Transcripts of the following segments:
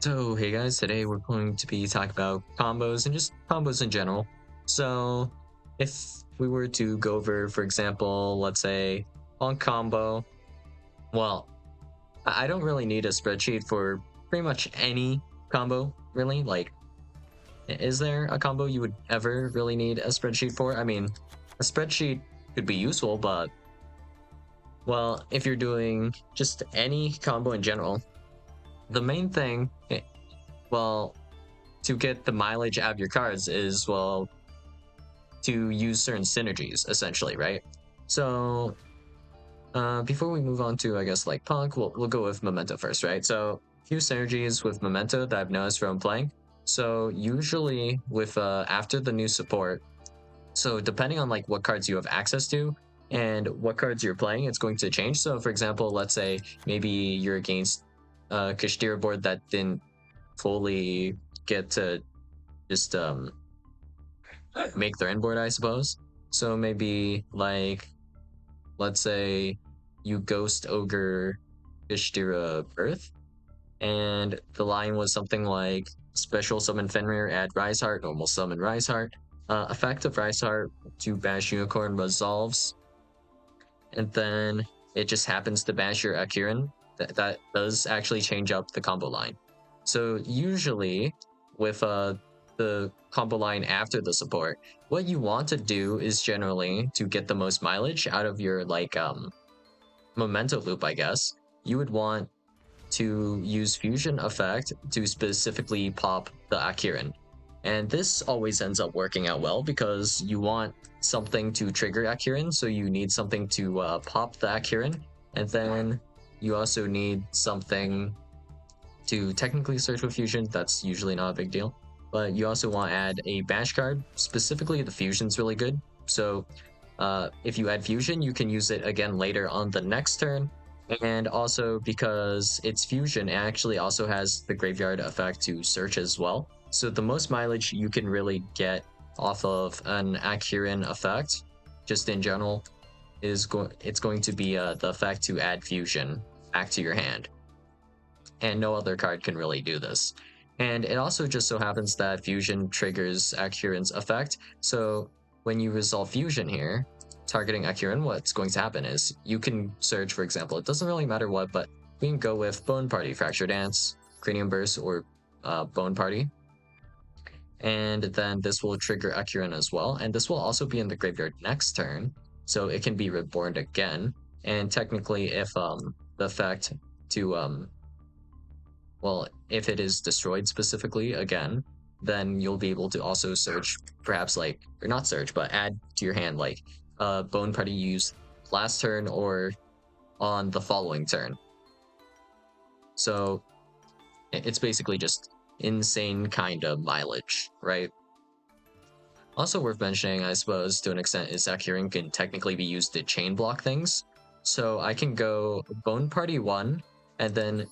So, hey guys, today we're going to be talking about combos and just combos in general. So, if we were to go over, for example, let's say on combo, well, I don't really need a spreadsheet for pretty much any combo, really. Like, is there a combo you would ever really need a spreadsheet for? I mean, a spreadsheet could be useful, but, well, if you're doing just any combo in general, the main thing, well, to get the mileage out of your cards is, well, to use certain synergies, essentially, right? So before we move on to, I guess, like Punk, we'll go with Memento first, right? So few synergies with Memento that I've noticed from playing. So usually with after the new support, so depending on like what cards you have access to and what cards you're playing, it's going to change. So for example, let's say maybe you're against a Kashtira board that didn't fully get to just make their inboard, I suppose. So maybe like, let's say you ghost ogre Ishtira Birth, and the line was something like special summon Fenrir, add Rise Heart, normal summon Rise Heart. Effect of Rise Heart to bash Unicorn resolves, and then it just happens to bash your Akiran. That does actually change up the combo line. So usually with the combo line after the support, what you want to do is generally to get the most mileage out of your like memento loop, I guess. You would want to use fusion effect to specifically pop the Akiran. And this always ends up working out well because you want something to trigger Akiran, so you need something to pop the Akiran, and then you also need something to technically search with fusion. That's usually not a big deal, but you also want to add a bash card. Specifically, the fusion's really good. So if you add fusion, you can use it again later on the next turn. And also because it's fusion, it actually also has the graveyard effect to search as well. So the most mileage you can really get off of an Akiran effect, just in general, is it's going to be the effect to add fusion back to your hand. And no other card can really do this. And it also just so happens that fusion triggers Akiran's effect. So when you resolve fusion here, targeting Akiran, what's going to happen is you can search, for example, it doesn't really matter what, but we can go with Bone Party, Fracture Dance, Cranium Burst, or Bone Party. And then this will trigger Akiran as well. And this will also be in the graveyard next turn. So it can be reborn again. And technically, if the effect to well, if it is destroyed specifically again, then you'll be able to also search, perhaps like, or not search, but add to your hand like Bone Party used last turn or on the following turn. So it's basically just insane kind of mileage, right? Also worth mentioning, I suppose, to an extent, is that Akiran can technically be used to chain block things. So I can go Bone Party 1, and then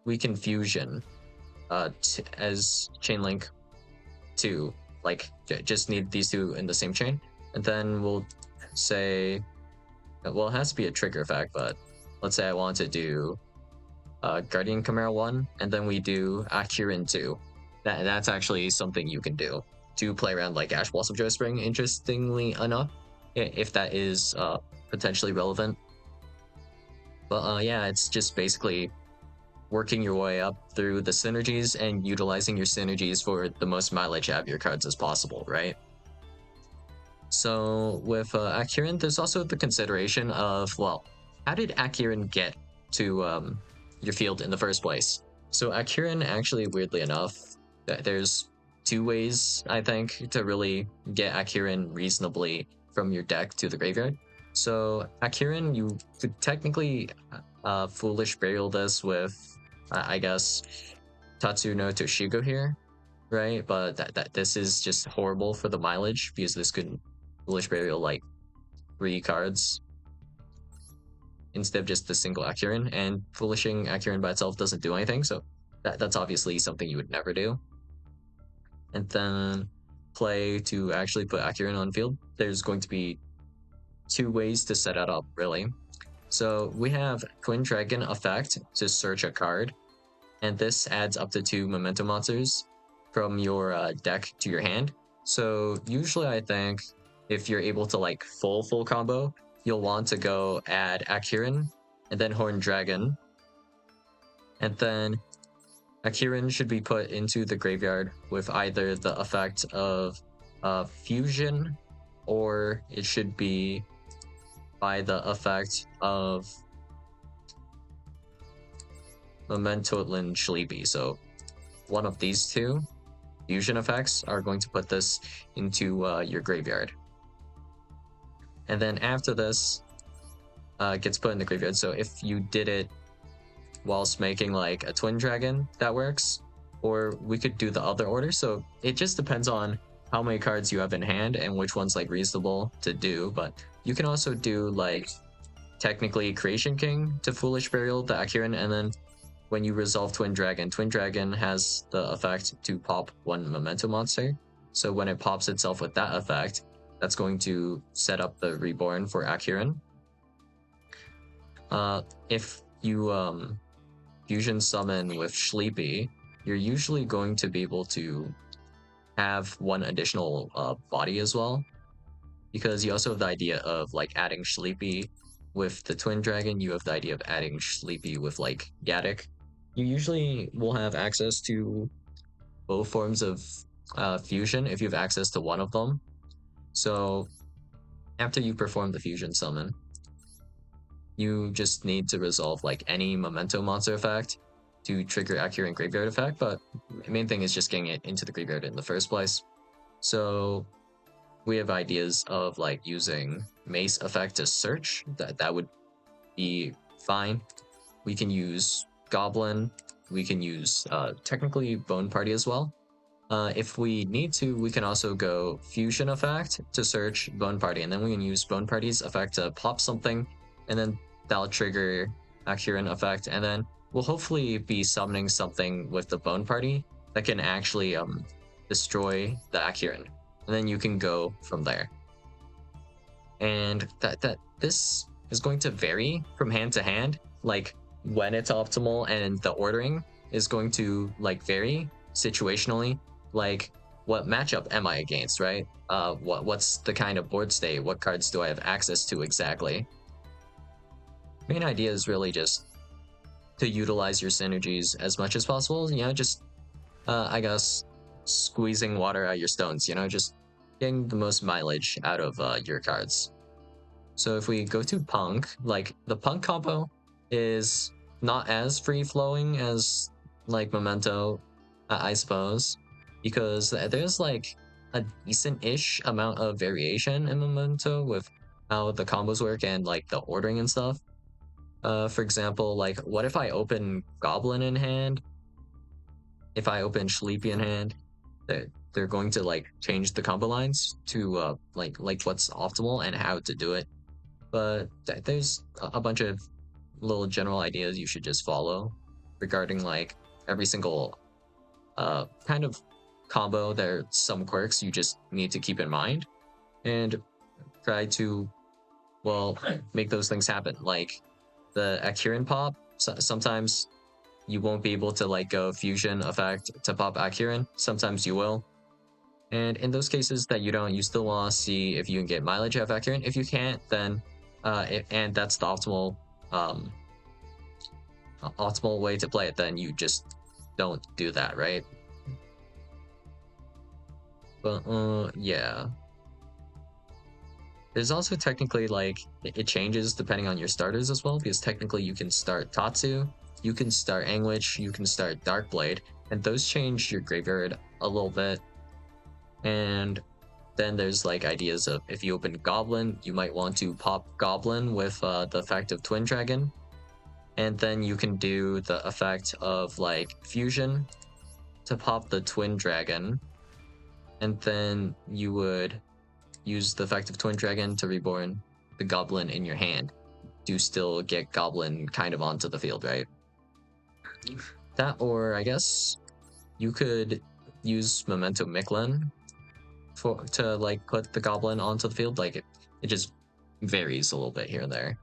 we can fusion as chain link 2, like just need these two in the same chain, and then we'll say, well, it has to be a trigger effect, but let's say I want to do Guardian Chimera 1, and then we do Akiran 2. That's actually something you can do to play around like Ash Blossom Joe Spring, interestingly enough, if that is potentially relevant. But yeah, it's just basically working your way up through the synergies and utilizing your synergies for the most mileage out of your cards as possible, right? So with Akiran, there's also the consideration of, well, how did Akiran get to your field in the first place? So Akiran, actually, weirdly enough, there's two ways, I think, to really get Akiran reasonably from your deck to the graveyard. So Akiran, you could technically Foolish Burial this with, I guess, Tatsuno Toshigo here, right? But this is just horrible for the mileage because this could Foolish Burial like 3 cards instead of just the single Akiran, and Foolishing Akiran by itself doesn't do anything, so that's obviously something you would never do. And then play to actually put Akiran on field. There's going to be 2 ways to set it up, really. So we have Twin Dragon effect to search a card, and this adds up to 2 memento monsters from your deck to your hand. So usually I think if you're able to like full combo, you'll want to go add Akirin and then Horned Dragon. And then Akirin should be put into the graveyard with either the effect of Fusion, or it should be by the effect of Memento Lin Sleepy. So one of these two fusion effects are going to put this into your graveyard. And then after this gets put in the graveyard, so if you did it whilst making like a twin dragon, that works. Or we could do the other order. So it just depends on how many cards you have in hand and which one's like reasonable to do. But you can also do like technically Creation King to Foolish Burial, the Akirin, and then when you resolve Twin Dragon has the effect to pop 1 memento monster. So when it pops itself with that effect, that's going to set up the Reborn for Akirin. If you fusion summon with Sleepy, you're usually going to be able to have 1 additional body as well, because you also have the idea of like adding Sleepy with the Twin Dragon. You have the idea of adding Sleepy with like Gaddock. You usually will have access to both forms of fusion if you have access to one of them. So after you perform the fusion summon, you just need to resolve like any memento monster effect to trigger accurate graveyard effect, but the main thing is just getting it into the graveyard in the first place. So we have ideas of like using Mace effect to search. That would be fine. We can use Goblin. We can use technically Bone Party as well. If we need to, we can also go Fusion effect to search Bone Party, and then we can use Bone Party's effect to pop something, and then that'll trigger Akirin effect, and then we'll hopefully be summoning something with the Bone Party that can actually destroy the Akirin, and then you can go from there. And this is going to vary from hand to hand, like when it's optimal, and the ordering is going to like vary situationally. Like, what matchup am I against, right? What's the kind of board state? What cards do I have access to exactly? Main idea is really just to utilize your synergies as much as possible. You know, just I guess squeezing water out your stones. You know, just getting the most mileage out of your cards. So if we go to Punk, like the Punk combo is not as free flowing as like Memento, I suppose, because there's like a decent-ish amount of variation in Memento with how the combos work and like the ordering and stuff. For example, like what if I open Goblin in hand? If I open Sleepy in hand, they're going to like change the combo lines to like what's optimal and how to do it. But there's a bunch of little general ideas you should just follow regarding like every single kind of combo. There are some quirks you just need to keep in mind and try to, well, make those things happen. Like the Akirin pop, sometimes you won't be able to like go fusion effect to pop Akirin. Sometimes you will. And in those cases that you don't, you still want to see if you can get mileage out of Akirin. If you can't, then and that's the optimal optimal way to play it, then you just don't do that, right? But yeah, there's also technically like it changes depending on your starters as well, because technically you can start Tatsu, you can start Anguish, you can start Darkblade, and those change your graveyard a little bit. And then there's like ideas of if you open Goblin, you might want to pop Goblin with the effect of Twin Dragon. And then you can do the effect of like Fusion to pop the Twin Dragon. And then you would use the effect of Twin Dragon to reborn the Goblin in your hand to still get Goblin kind of onto the field, right? That, or I guess you could use Memento Mictlan to like put the Goblin onto the field. Like it just varies a little bit here and there.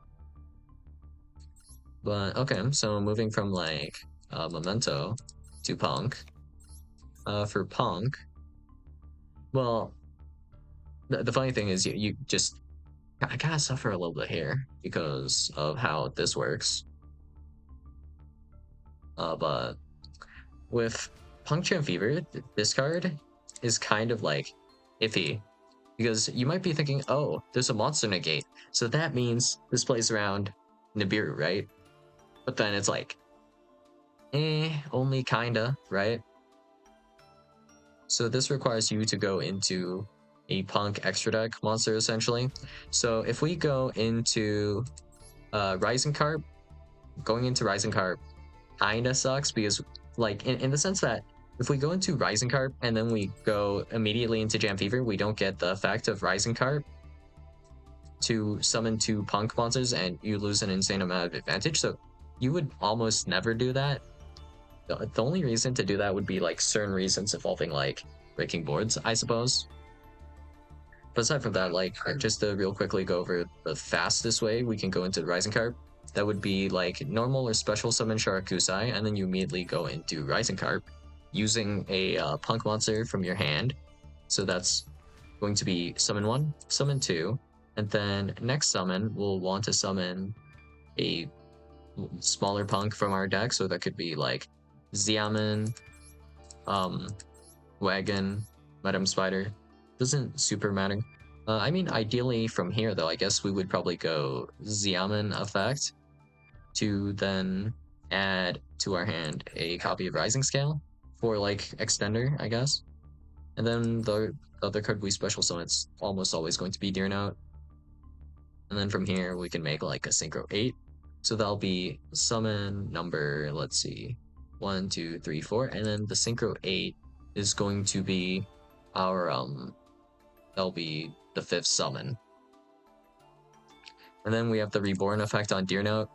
But okay, so moving from like Memento to Punk. For Punk, well, the funny thing is you just I gotta suffer a little bit here because of how this works. But with Puncture and Fever, this card is kind of like iffy because you might be thinking, oh, there's a monster negate, so that means this plays around Nibiru, right? But then it's like, only kinda, right? So this requires you to go into a Punk extra deck monster essentially. So if we go into Rising Carp, going into Rising Carp kinda sucks because like in the sense that if we go into Rising Carp and then we go immediately into Jam Fever, we don't get the effect of Rising Carp to summon two Punk monsters and you lose an insane amount of advantage. So you would almost never do that. The only reason to do that would be like certain reasons involving like breaking boards, I suppose. But aside from that, like just to real quickly go over the fastest way we can go into the Rising Carp, that would be like normal or special summon Sharakusai, and then you immediately go into Rising Carp using a Punk monster from your hand. So that's going to be summon 1, summon 2, and then next summon we'll want to summon a smaller Punk from our deck. So that could be like Xiamen, Wagon, Madam Spider. Doesn't super matter. I mean, ideally from here though, I guess we would probably go Xiamen effect to then add to our hand a copy of Rising Scale for like extender, I guess. And then the other card we special summon, it's almost always going to be Deer Note. And then from here we can make like a Synchro 8. So that'll be summon number, let's see, 1, 2, 3, 4, and then the Synchro 8 is going to be our that'll be the 5th summon. And then we have the Reborn effect on Deer Note.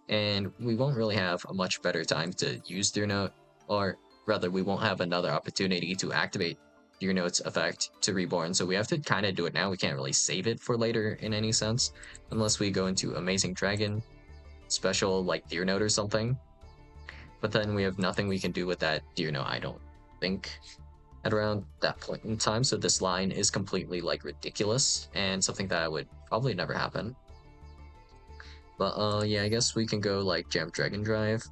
And we won't really have a much better time to use Deer Note, or rather we won't have another opportunity to activate Deer Note's effect to Reborn, so we have to kind of do it now. We can't really save it for later in any sense, unless we go into Amazing Dragon, special like Deer Note or something. But then we have nothing we can do with that Deer Note, I don't think, at around that point in time, so this line is completely like ridiculous, and something that would probably never happen. But yeah, I guess we can go like Jam Dragon Drive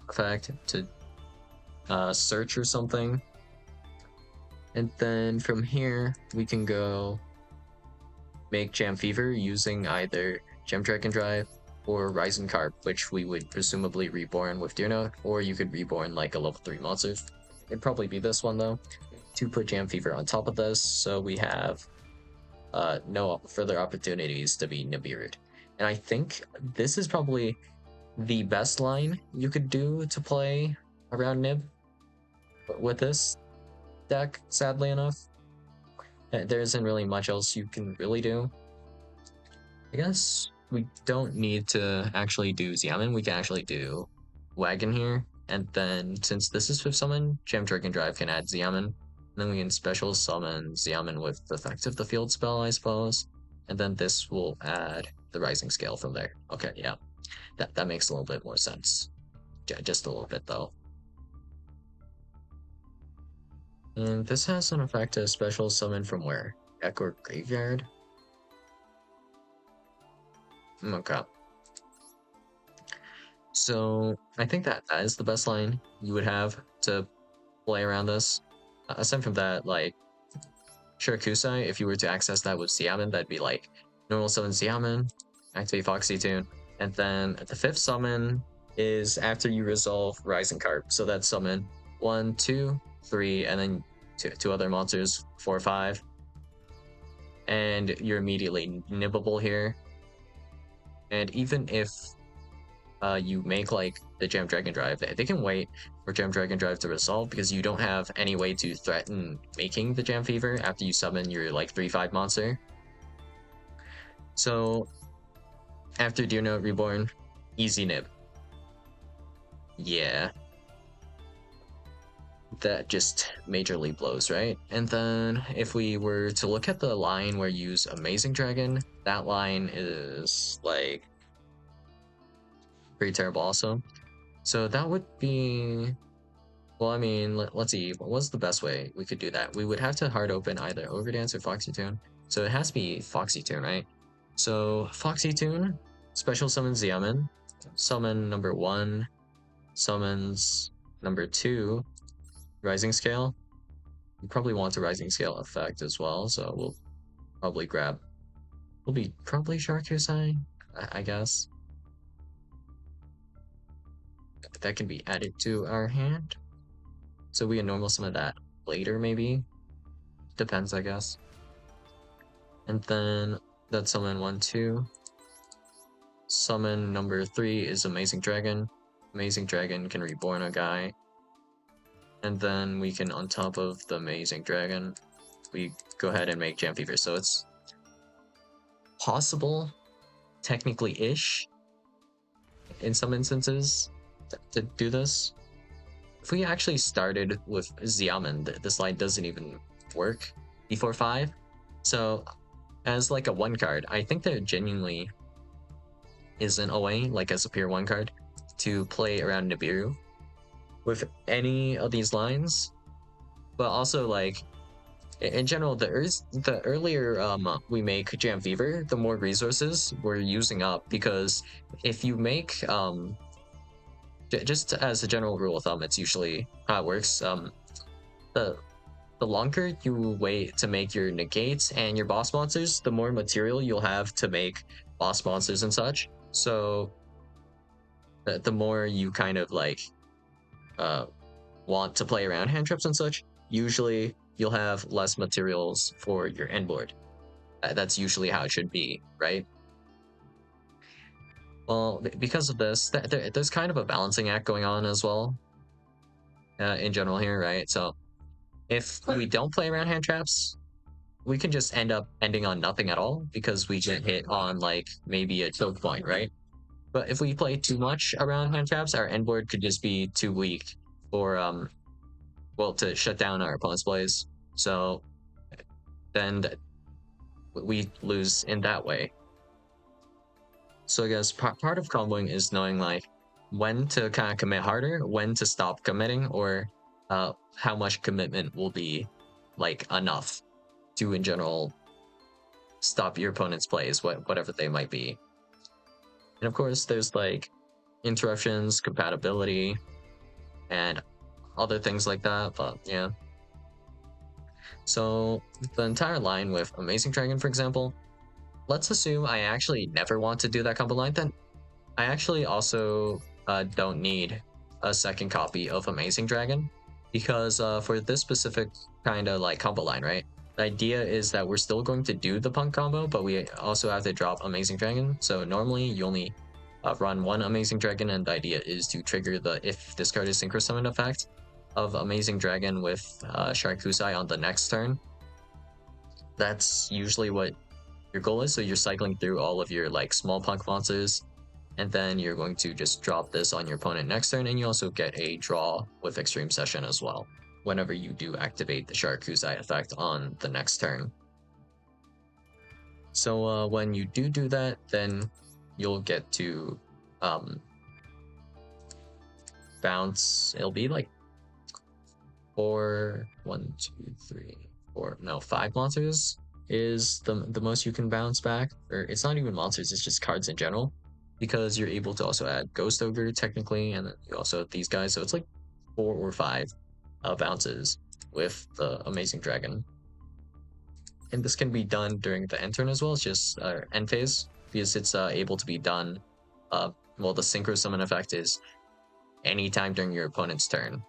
effect to search or something. And then from here, we can go make Jam Fever using either Gem Dragon Drive or Rising Carp, which we would presumably reborn with Deer Note, or you could reborn like a level 3 monster. It'd probably be this one though, to put Jam Fever on top of this, so we have no further opportunities to be Nibiru'd. And I think this is probably the best line you could do to play around Nib with this deck, sadly enough. There isn't really much else you can really do. I guess we don't need to actually do Xiamen, we can actually do Wagon here. And then since this is 5th summon, Gem Dragon Drive can add Xiamen. And then we can special summon Xiamen with the effect of the field spell, I suppose. And then this will add the Rising Scale from there. Okay, yeah. That makes a little bit more sense. Just a little bit though. And this has an effect to special summon from where? Deck or graveyard? Okay. So I think that is the best line you would have to play around this. Aside from that, like Shirakusai, if you were to access that with Xiamen, that'd be like normal summon Xiamen, activate Foxy Tune, and then the 5th summon is after you resolve Rising Carp. So that's summon 1, 2, 3, and then two other monsters, 4, 5. And you're immediately nibbable here. And even if you make like the Gem Dragon Drive, they can wait for Gem Dragon Drive to resolve because you don't have any way to threaten making the Jam Fever after you summon your like 3/5 monster. So after Deer Note Reborn, easy nib. Yeah. That just majorly blows, right? And then if we were to look at the line where you use Amazing Dragon, that line is like pretty terrible also. So that would be, well, I mean, let's see, what's the best way we could do that? We would have to hard open either Overdance or Foxy Tune. So it has to be Foxy Tune, right? So Foxy Tune, special summons Yaman, summon number 1, summons number 2, Rising Scale. We probably want a Rising Scale effect as well, so we'll probably grab, we'll be probably Sharkusai, I guess. That can be added to our hand. So we can normal summon that later, maybe. Depends, I guess. And then that's summon 1, 2. Summon number 3 is Amazing Dragon. Amazing Dragon can reborn a guy. And then we can, on top of the Amazing Dragon, we go ahead and make Jam Fever. So it's possible, technically-ish, in some instances, to do this. If we actually started with Xiamen, the slide doesn't even work before 5. So as like a 1 card, I think there genuinely isn't a way, like as a pure 1 card, to play around Nibiru with any of these lines. But also, like, in general, the earlier we make Jam Fever, the more resources we're using up, because if you make just as a general rule of thumb, it's usually how it works. The longer you wait to make your negates and your boss monsters, the more material you'll have to make boss monsters and such. So the more you kind of like want to play around hand traps and such, usually you'll have less materials for your end board. That's usually how it should be, right? Well, because of this, there's kind of a balancing act going on as well, in general here, right? So if we don't play around hand traps, we can just end up ending on nothing at all because we get hit on like maybe a choke point, right? But if we play too much around hand traps, our end board could just be too weak for well, to shut down our opponent's plays. So then we lose in that way. So I guess part of comboing is knowing like when to kind of commit harder, when to stop committing, or how much commitment will be like enough to in general stop your opponent's plays, whatever they might be. And of course, there's like interruptions, compatibility, and other things like that. But yeah. So the entire line with Amazing Dragon, for example, let's assume I actually never want to do that combo line, then I actually also don't need a second copy of Amazing Dragon, because for this specific kind of like combo line, right? The idea is that we're still going to do the punk combo, but we also have to drop Amazing Dragon. So normally you only run 1 Amazing Dragon, and the idea is to trigger the if this card is Synchro Summon effect of Amazing Dragon with Sharkusai on the next turn. That's usually what your goal is. So you're cycling through all of your like small punk monsters, and then you're going to just drop this on your opponent next turn, and you also get a draw with Extreme Session as well whenever you do activate the Sharkusai effect on the next turn. So when you do that, then you'll get to bounce. It'll be like 4, 1, 2, 3, 4, no, 5 monsters is the most you can bounce back. Or it's not even monsters, it's just cards in general, because you're able to also add Ghost Ogre technically, and then you also have these guys, so it's like 4 or 5 bounces with the Amazing Dragon. And this can be done during the end turn as well. It's just end phase, because it's able to be done. Well, the Synchro Summon effect is anytime during your opponent's turn.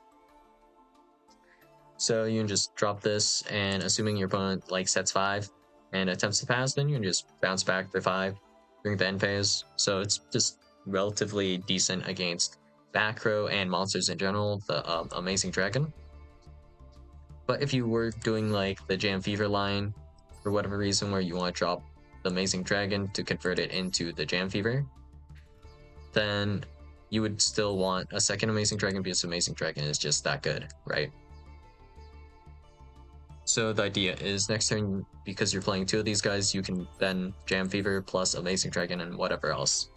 So you can just drop this, and assuming your opponent like sets 5 and attempts to pass, then you can just bounce back the 5 during the end phase. So it's just relatively decent against back row and monsters in general, the Amazing Dragon. But if you were doing like the Jam Fever line, for whatever reason, where you want to drop the Amazing Dragon to convert it into the Jam Fever, then you would still want a second Amazing Dragon, because Amazing Dragon is just that good, right? So the idea is next turn, because you're playing 2 of these guys, you can then Jam Fever plus Amazing Dragon and whatever else.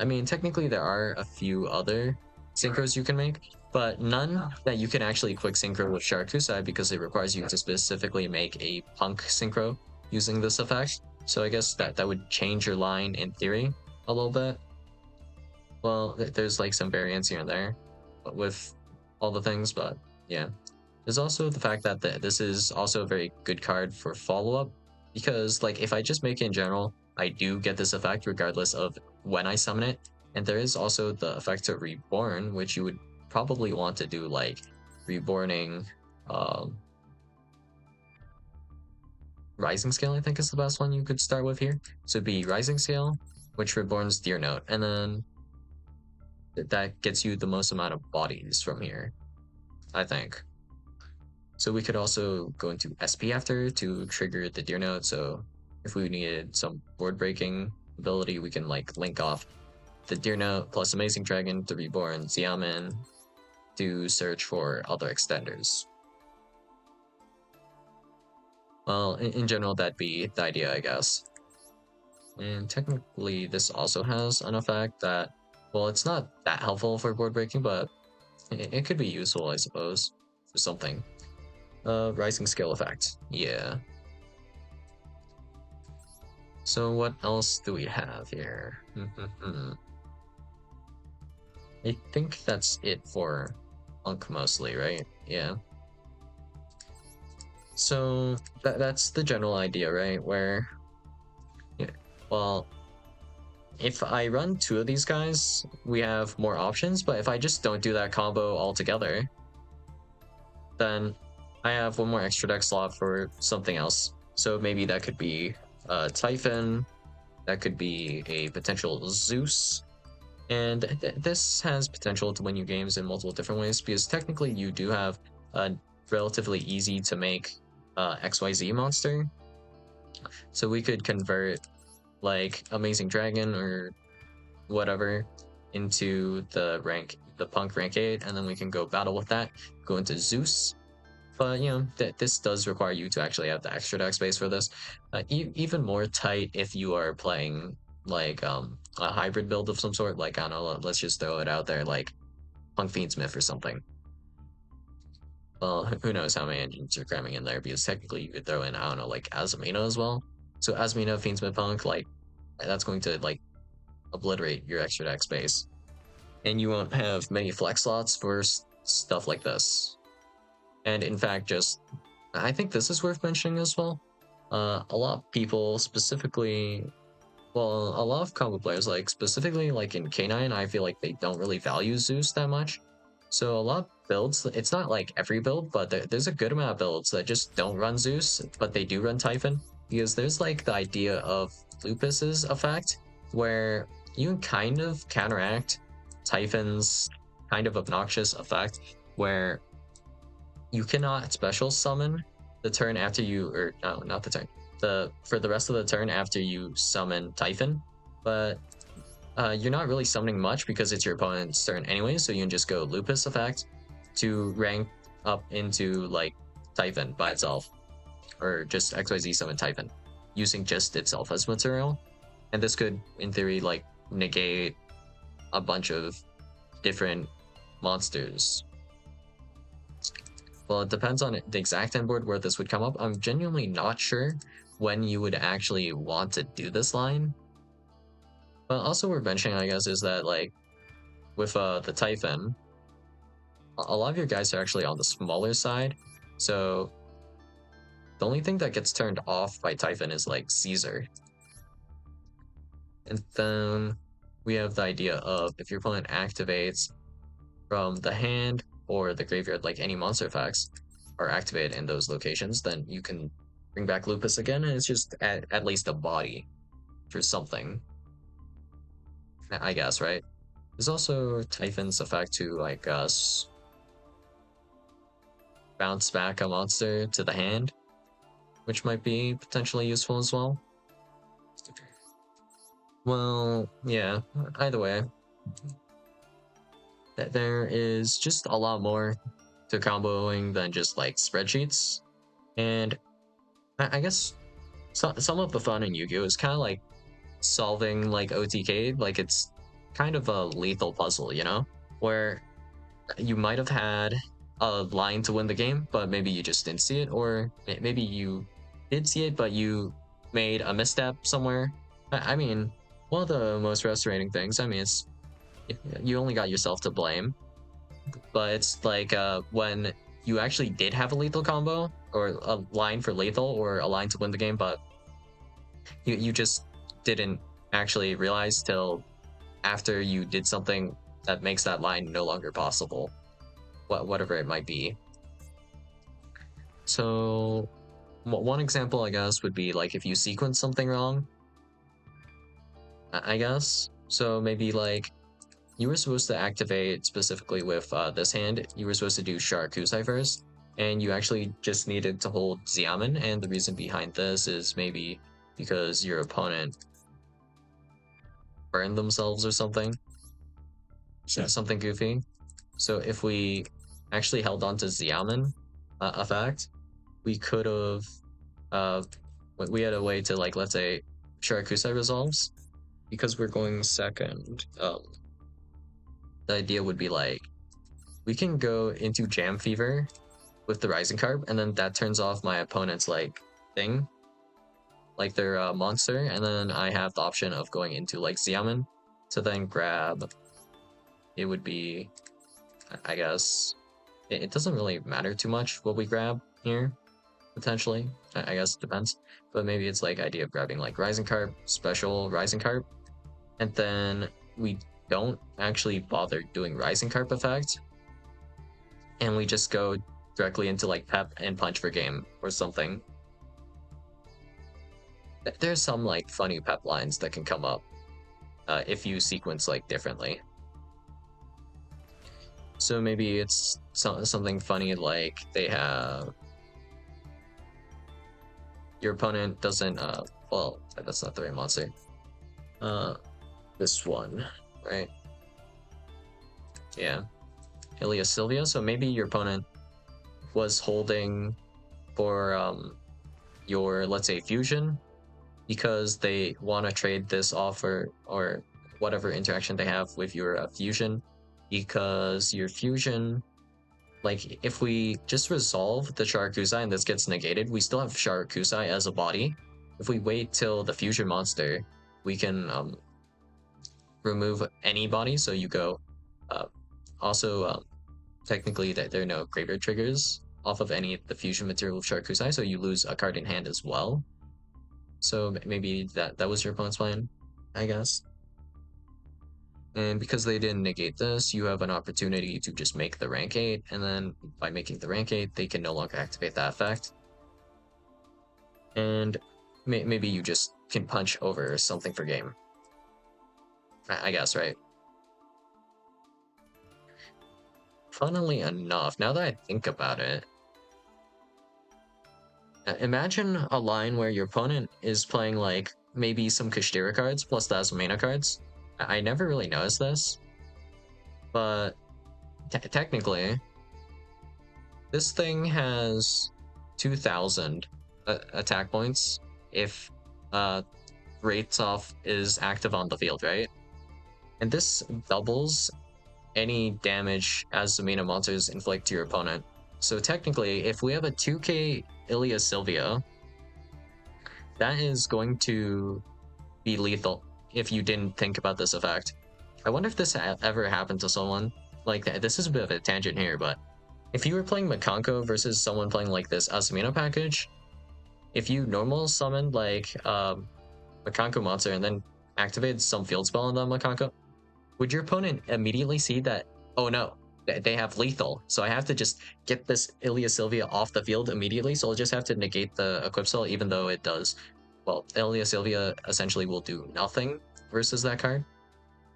I mean, technically there are a few other synchros you can make, but none that you can actually quick synchro with Sharakusai because it requires you to specifically make a punk synchro using this effect. So I guess that would change your line in theory a little bit. Well, there's like some variance here and there with all the things, but yeah. There's also the fact that this is also a very good card for follow-up, because like if I just make it in general, I do get this effect regardless of when I summon it. And there is also the effect of Reborn, which you would probably want to do like Reborning Rising Scale, I think is the best one you could start with here. So it'd be Rising Scale, which reborns Deer Note, and then that gets you the most amount of bodies from here, I think. So we could also go into SP after to trigger the Deer Note. So if we needed some board breaking ability, we can like link off the Deer Note plus Amazing Dragon to reborn Xiamen to search for other extenders. Well, in general, that'd be the idea, I guess. And technically, this also has an effect that, well, it's not that helpful for board breaking, but it could be useful, I suppose, for something. Rising Scale effect. Yeah. So what else do we have here? I think that's it for Unk mostly, right? Yeah. So that's the general idea, right? Where, yeah, well, if I run two of these guys, we have more options, but if I just don't do that combo altogether, then I have one more extra deck slot for something else. So maybe that could be Typhon, that could be a potential Zeus, and this has potential to win you games in multiple different ways, because technically you do have a relatively easy to make XYZ monster. So we could convert like Amazing Dragon or whatever into the punk rank 8, and then we can go battle with that, go into Zeus. But you know, this does require you to actually have the extra deck space for this. Even more tight if you are playing like a hybrid build of some sort, like I don't know, let's just throw it out there, like Punk Fiendsmith or something. Well, who knows how many engines are cramming in there, because technically you could throw in, I don't know, like Azumina as well. So Azumina, Fiendsmith, Punk, like that's going to like obliterate your extra deck space, and you won't have many flex slots for stuff like this. And in fact, just I think this is worth mentioning as well. A lot of people, specifically, well, a lot of combo players, like specifically like in K9, I feel like they don't really value Zeus that much. So a lot of builds, it's not like every build, but there's a good amount of builds that just don't run Zeus, but they do run Typhon, because there's like the idea of Lupus's effect, where you can kind of counteract Typhon's kind of obnoxious effect, where you cannot special summon the turn after you, or no, not the turn, for the rest of the turn after you summon Typhon, but you're not really summoning much because it's your opponent's turn anyway, so you can just go Lupus effect to rank up into like Typhon by itself, or just XYZ summon Typhon using just itself as material. And this could, in theory, like negate a bunch of different monsters. Well, it depends on the exact end board where this would come up. I'm genuinely not sure when you would actually want to do this line. But also worth mentioning, I guess, is that like with the Typhon, a lot of your guys are actually on the smaller side. So the only thing that gets turned off by Typhon is like Caesar. And then we have the idea of if your opponent activates from the hand or the graveyard, like any monster effects are activated in those locations, then you can bring back Lupus again, and it's just at least a body for something, I guess, right? There's also Typhon's effect to like bounce back a monster to the hand, which might be potentially useful as well. Well, yeah, either way, there is just a lot more to comboing than just like spreadsheets. And I guess some of the fun in Yu-Gi-Oh is kind of like solving like OTK, like it's kind of a lethal puzzle, you know? where you might have had a line to win the game, but maybe you just didn't see it, or maybe you did see it, but you made a misstep somewhere. I mean, one of the most frustrating things, I mean, it's you only got yourself to blame, but it's like when you actually did have a lethal combo or a line for lethal or a line to win the game, but you just didn't actually realize till after you did something that makes that line no longer possible, whatever it might be. So one example, I guess, would be like if you sequence something wrong, I guess. So maybe like you were supposed to activate specifically with this hand, you were supposed to do Sharakusai first, and you actually just needed to hold Xiamen. And the reason behind this is maybe because your opponent burned themselves or something, something goofy. So if we actually held on to Xiamen effect, we could have we had a way to, like, let's say Sharakusai resolves because we're going second. The idea would be like we can go into Jam Fever with the Rising Carp, and then that turns off my opponent's like thing, like their monster, and then I have the option of going into like Xiamen to then grab. It would be, I guess, it doesn't really matter too much what we grab here. Potentially, I guess it depends, but maybe it's like idea of grabbing like Rising Carp, special Rising Carp, and then we don't actually bother doing Rising Carp effect, and we just go directly into like Pep and Punch for game or something. There's some like funny Pep lines that can come up if you sequence like differently. So maybe it's something funny like they have your opponent doesn't well, that's not the right monster. This one, right? Yeah, Ilya Sylvia. So maybe your opponent was holding for your, let's say, fusion, because they want to trade this offer or whatever interaction they have with your fusion, because your fusion, like if we just resolve the Sharakusai and this gets negated, we still have Sharakusai as a body. If we wait till the fusion monster, we can remove any body. So you go also technically that there are no graveyard triggers off of any of the fusion material of Sharakusai, so you lose a card in hand as well. So maybe that was your opponent's plan, I guess. And because they didn't negate this, you have an opportunity to just make the rank 8, and then by making the rank 8, they can no longer activate that effect. And maybe you just can punch over something for game. I guess, right? Funnily enough, now that I think about it, imagine a line where your opponent is playing like maybe some Kashtira cards plus the Azumena cards. I never really noticed this, but technically, this thing has 2,000 attack points if Raitsoff is active on the field, right? And this doubles any damage Azumena monsters inflict to your opponent. So technically, if we have a 2k Ilya Sylvia, that is going to be lethal if you didn't think about this effect. I wonder if this ever happened to someone. Like, this is a bit of a tangent here, but if you were playing Makanko versus someone playing like this Azumena package, if you normal summoned like Makanko monster and then activated some field spell on the Makanko, would your opponent immediately see that, oh no, they have lethal, so I have to just get this Ilya Sylvia off the field immediately, so I'll just have to negate the equip spell, even though it does, well, Ilya Sylvia essentially will do nothing versus that card.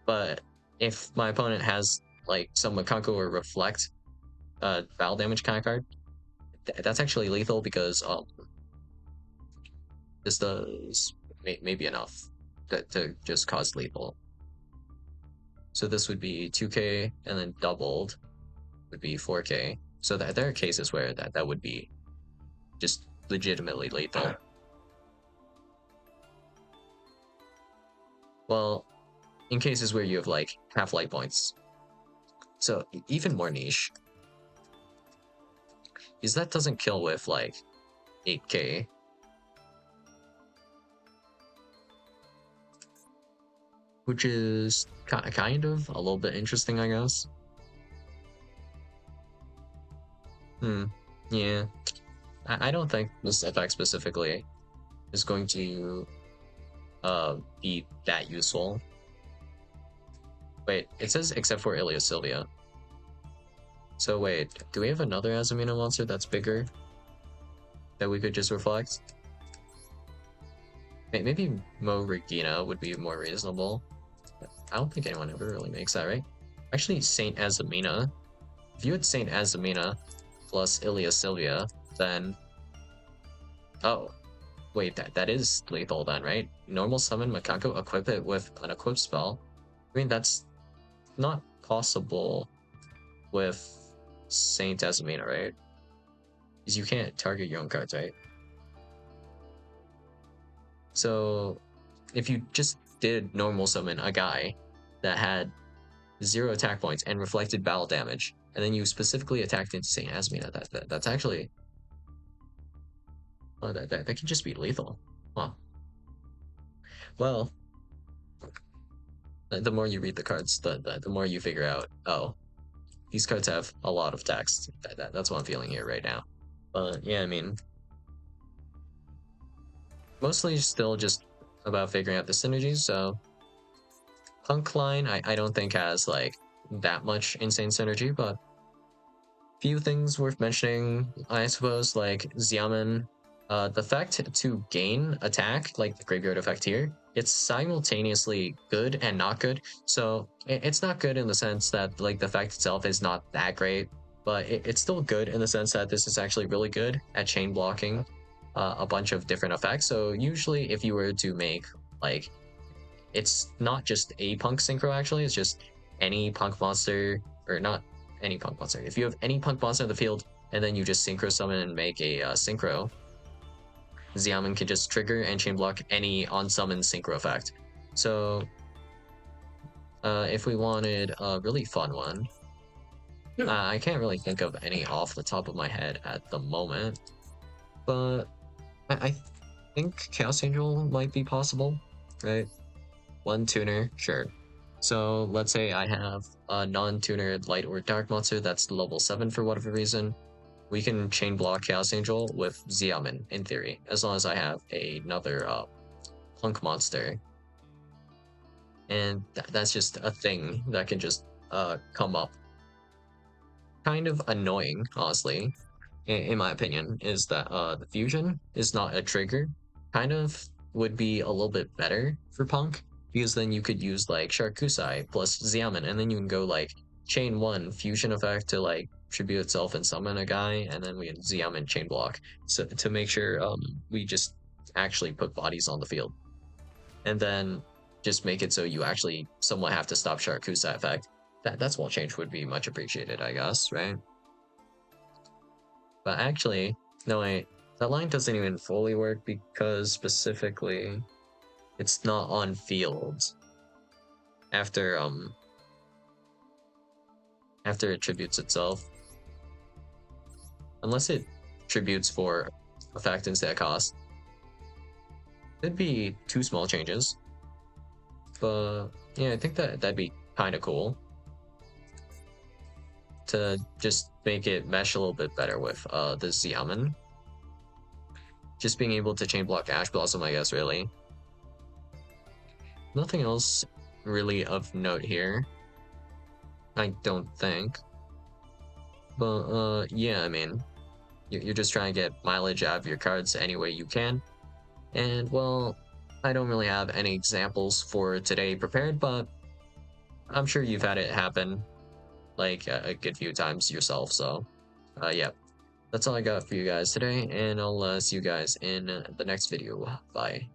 But if my opponent has like some Makanko or Reflect battle damage kind of card, that's actually lethal because this does maybe enough to just cause lethal. So this would be 2k, and then doubled would be 4k. So that there are cases where that would be just legitimately lethal. Well, in cases where you have like half light points. So even more niche. Because that doesn't kill with like 8k. Which is kind of a little bit interesting, I guess. Yeah. I don't think this effect specifically is going to be that useful. Wait, it says except for Ilia Sylvia. So wait, do we have another Azumina monster that's bigger that we could just reflect? Maybe Mo Regina would be more reasonable. I don't think anyone ever really makes that, right? Actually, Saint Azumina. If you had Saint Azumina plus Ilia Sylvia, then oh, wait, that is lethal then, right? Normal summon Makako, equip it with an equip spell. I mean, that's not possible with Saint Azumina, right? Because you can't target your own cards, right? So if you just did normal summon a guy that had 0 attack points and reflected battle damage, and then you specifically attacked into Saint Azumina, that's actually that can just be lethal. Huh. Well, the more you read the cards, the more you figure out, oh, these cards have a lot of text. That's what I'm feeling here right now. But yeah, I mean, mostly still just about figuring out the synergies. So Punk line, I don't think has like that much insane synergy, but few things worth mentioning, I suppose, like Xiamen. The effect to gain attack, like the graveyard effect here, it's simultaneously good and not good. So it's not good in the sense that like the effect itself is not that great, but it's still good in the sense that this is actually really good at chain blocking a bunch of different effects. So usually if you were to make like, it's not just a punk synchro actually, it's just any punk monster, or not any punk monster. If you have any punk monster in the field and then you just synchro summon and make a synchro, Xiamen can just trigger and chain block any on summon synchro effect. So if we wanted a really fun one, I can't really think of any off the top of my head at the moment, but I think Chaos Angel might be possible, right? One tuner, sure. So let's say I have a non-tuner light or dark monster that's level 7 for whatever reason. We can chain block Chaos Angel with Xiamen, in theory, as long as I have another punk monster. And that's just a thing that can just come up. Kind of annoying, honestly, in my opinion, is that the fusion is not a trigger. Kind of would be a little bit better for punk, because then you could use like Sharkusai plus Xiamen, and then you can go like chain 1 fusion effect to like tribute itself and summon a guy, and then we can Xiamen chain block, so to make sure we just actually put bodies on the field, and then just make it so you actually somewhat have to stop Sharkusai effect. That small change would be much appreciated, I guess, right? But actually, no wait, that line doesn't even fully work because specifically it's not on field after after it tributes itself. Unless it tributes for effect instead of cost. It'd be 2 small changes. But yeah, I think that'd be kinda cool. To just make it mesh a little bit better with the Xiamen. Just being able to chain block Ash Blossom, I guess, really. Nothing else really of note here. I don't think. But yeah, I mean, you're just trying to get mileage out of your cards any way you can. And well, I don't really have any examples for today prepared, but I'm sure you've had it happen like a good few times yourself. So yeah, that's all I got for you guys today, and I'll see you guys in the next video. Bye.